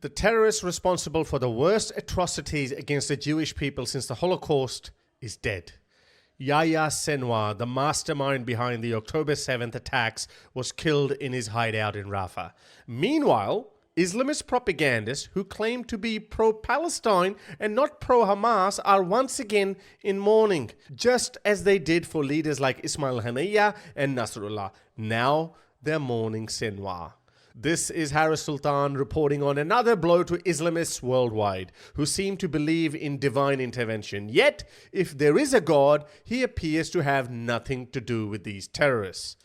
The terrorist responsible for the worst atrocities against the Jewish people since the Holocaust is dead. Yahya Sinwar, the mastermind behind the October 7th attacks, was killed in his hideout in Rafah. Meanwhile, Islamist propagandists who claim to be pro-Palestine and not pro-Hamas are once again in mourning, just as they did for leaders like Ismail Haniyeh and Nasrullah. Now they're mourning Senwar. This is Harris Sultan reporting on another blow to Islamists worldwide who seem to believe in divine intervention. Yet, if there is a God, he appears to have nothing to do with these terrorists.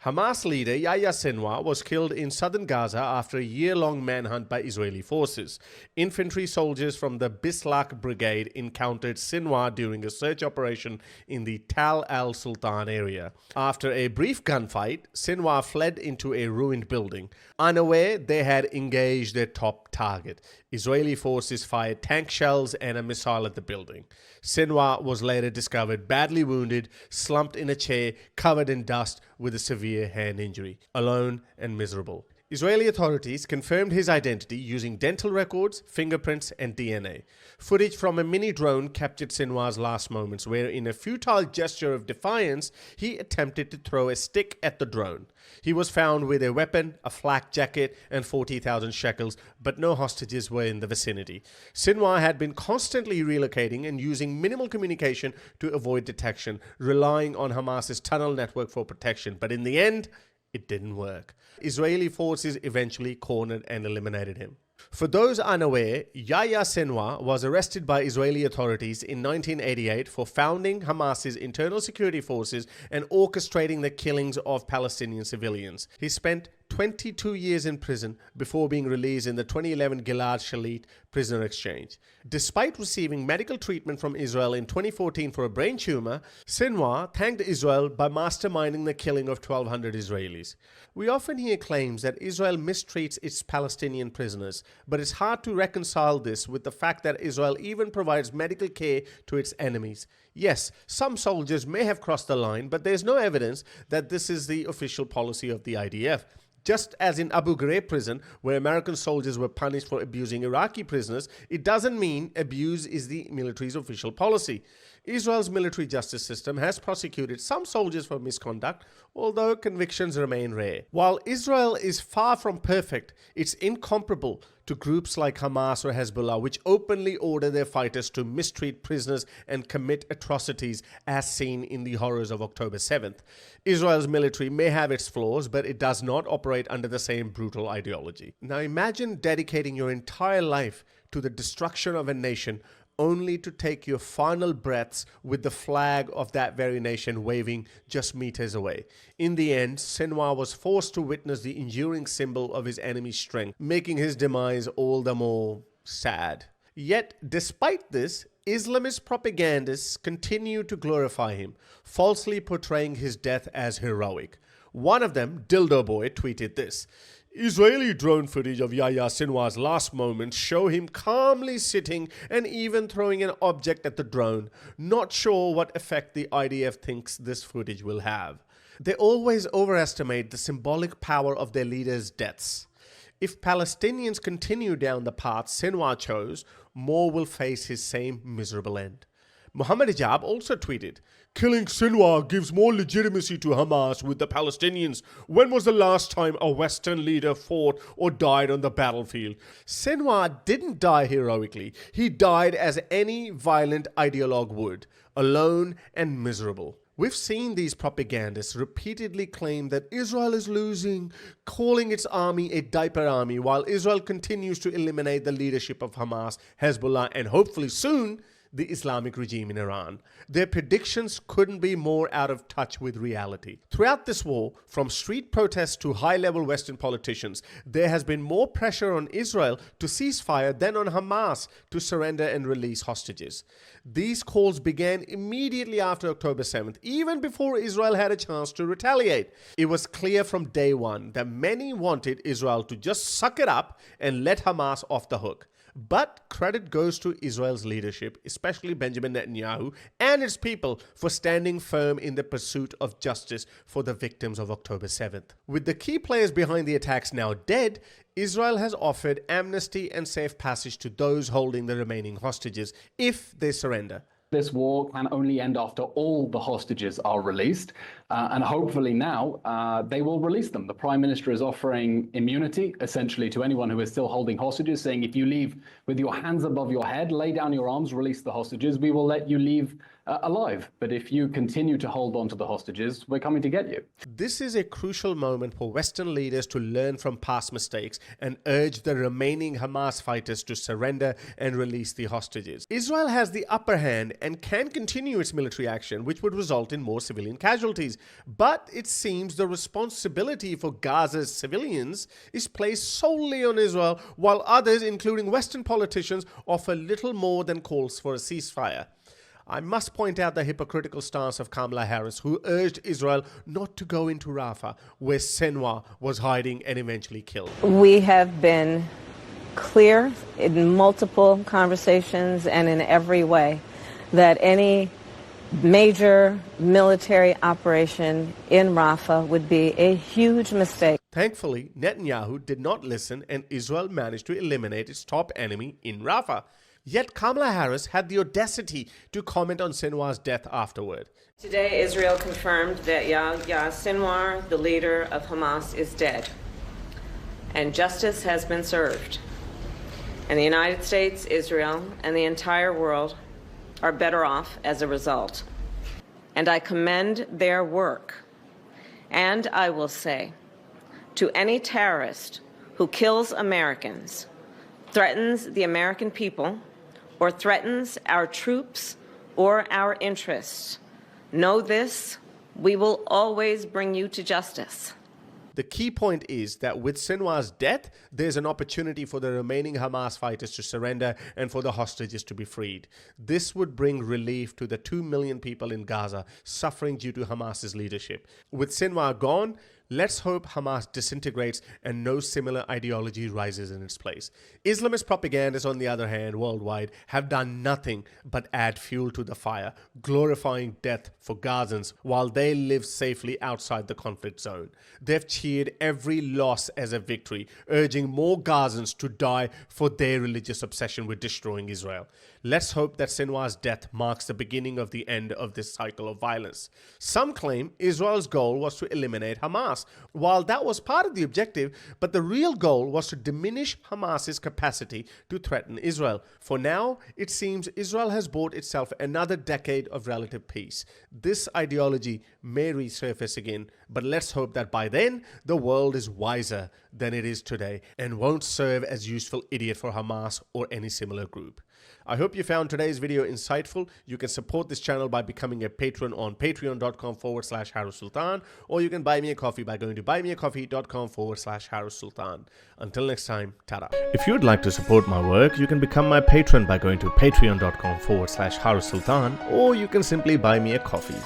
Hamas leader Yahya Sinwar was killed in southern Gaza after a year-long manhunt by Israeli forces. Infantry soldiers from the Bislak Brigade encountered Sinwar during a search operation in the Tal al-Sultan area. After a brief gunfight, Sinwar fled into a ruined building. Unaware they had engaged their top target. Israeli forces fired tank shells and a missile at the building. Sinwar was later discovered badly wounded, slumped in a chair, covered in dust with a severe hand injury, alone and miserable. Israeli authorities confirmed his identity using dental records, fingerprints, and DNA. Footage from a mini drone captured Sinwar's last moments, where in a futile gesture of defiance, he attempted to throw a stick at the drone. He was found with a weapon, a flak jacket, and 40,000 shekels, but no hostages were in the vicinity. Sinwar had been constantly relocating and using minimal communication to avoid detection, relying on Hamas's tunnel network for protection, but in the end, it didn't work. Israeli forces eventually cornered and eliminated him. For those unaware, Yahya Sinwar was arrested by Israeli authorities in 1988 for founding Hamas's internal security forces and orchestrating the killings of Palestinian civilians. He spent 22 years in prison before being released in the 2011 Gilad Shalit prisoner exchange. Despite receiving medical treatment from Israel in 2014 for a brain tumor, Sinwar thanked Israel by masterminding the killing of 1,200 Israelis. We often hear claims that Israel mistreats its Palestinian prisoners, but it's hard to reconcile this with the fact that Israel even provides medical care to its enemies. Yes, some soldiers may have crossed the line, but there's no evidence that this is the official policy of the IDF. Just as in Abu Ghraib prison, where American soldiers were punished for abusing Iraqi prisoners, it doesn't mean abuse is the military's official policy. Israel's military justice system has prosecuted some soldiers for misconduct, although convictions remain rare. While Israel is far from perfect, it's incomparable to groups like Hamas or Hezbollah, which openly order their fighters to mistreat prisoners and commit atrocities as seen in the horrors of October 7th. Israel's military may have its flaws, but it does not operate under the same brutal ideology. Now imagine dedicating your entire life to the destruction of a nation only to take your final breaths with the flag of that very nation waving just meters away. In the end, Senwar was forced to witness the enduring symbol of his enemy's strength, making his demise all the more sad. Yet, despite this, Islamist propagandists continue to glorify him, falsely portraying his death as heroic. One of them, Dildo Boy, tweeted this: Israeli drone footage of Yahya Sinwar's last moments show him calmly sitting and even throwing an object at the drone, not sure what effect the IDF thinks this footage will have. They always overestimate the symbolic power of their leaders' deaths. If Palestinians continue down the path Sinwar chose, more will face his same miserable end. Muhammad Hijab also tweeted, "Killing Sinwar gives more legitimacy to Hamas with the Palestinians. When was the last time a Western leader fought or died on the battlefield? Sinwar didn't die heroically. He died as any violent ideologue would, alone and miserable." We've seen these propagandists repeatedly claim that Israel is losing, calling its army a diaper army, while Israel continues to eliminate the leadership of Hamas, Hezbollah, and hopefully soon, the Islamic regime in Iran. Their predictions couldn't be more out of touch with reality. Throughout this war, from street protests to high-level Western politicians, there has been more pressure on Israel to cease fire than on Hamas to surrender and release hostages. These calls began immediately after October 7th, even before Israel had a chance to retaliate. It was clear from day one that many wanted Israel to just suck it up and let Hamas off the hook. But credit goes to Israel's leadership, especially Benjamin Netanyahu and its people, for standing firm in the pursuit of justice for the victims of October 7th. With the key players behind the attacks now dead, Israel has offered amnesty and safe passage to those holding the remaining hostages if they surrender. This war can only end after all the hostages are released, and hopefully now they will release them. The Prime Minister is offering immunity, essentially, to anyone who is still holding hostages, saying if you leave with your hands above your head, lay down your arms, release the hostages, we will let you leave alive. But if you continue to hold on to the hostages, we're coming to get you. This is a crucial moment for Western leaders to learn from past mistakes and urge the remaining Hamas fighters to surrender and release the hostages. Israel has the upper hand and can continue its military action, which would result in more civilian casualties. But it seems the responsibility for Gaza's civilians is placed solely on Israel, while others, including Western politicians, offer little more than calls for a ceasefire. I must point out the hypocritical stance of Kamala Harris, who urged Israel not to go into Rafah, where Senwar was hiding and eventually killed. We have been clear in multiple conversations and in every way that any major military operation in Rafah would be a huge mistake. Thankfully, Netanyahu did not listen and Israel managed to eliminate its top enemy in Rafah. Yet Kamala Harris had the audacity to comment on Senwar's death afterward. Today, Israel confirmed that Yahya Sinwar, the leader of Hamas, is dead, and justice has been served. And the United States, Israel, and the entire world are better off as a result. And I commend their work. And I will say to any terrorist who kills Americans, threatens the American people, or threatens our troops or our interests, know this: we will always bring you to justice. The key point is that with Senwar's death, there's an opportunity for the remaining Hamas fighters to surrender and for the hostages to be freed. This would bring relief to the 2 million people in Gaza suffering due to Hamas's leadership. With Senwar gone, let's hope Hamas disintegrates and no similar ideology rises in its place. Islamist propagandists, on the other hand, worldwide, have done nothing but add fuel to the fire, glorifying death for Gazans while they live safely outside the conflict zone. They've cheered every loss as a victory, urging more Gazans to die for their religious obsession with destroying Israel. Let's hope that Senwar's death marks the beginning of the end of this cycle of violence. Some claim Israel's goal was to eliminate Hamas. While that was part of the objective, but the real goal was to diminish Hamas's capacity to threaten Israel. For now, it seems Israel has bought itself another decade of relative peace. This ideology may resurface again, but let's hope that by then, the world is wiser than it is today and won't serve as useful idiot for Hamas or any similar group. I hope you found today's video insightful. You can support this channel by becoming a patron on patreon.com/HarusSultan, or you can buy me a coffee by going to buymeacoffee.com/HarusSultan. Until next time, ta-da. If you'd like to support my work, you can become my patron by going to patreon.com/HarusSultan, or you can simply buy me a coffee.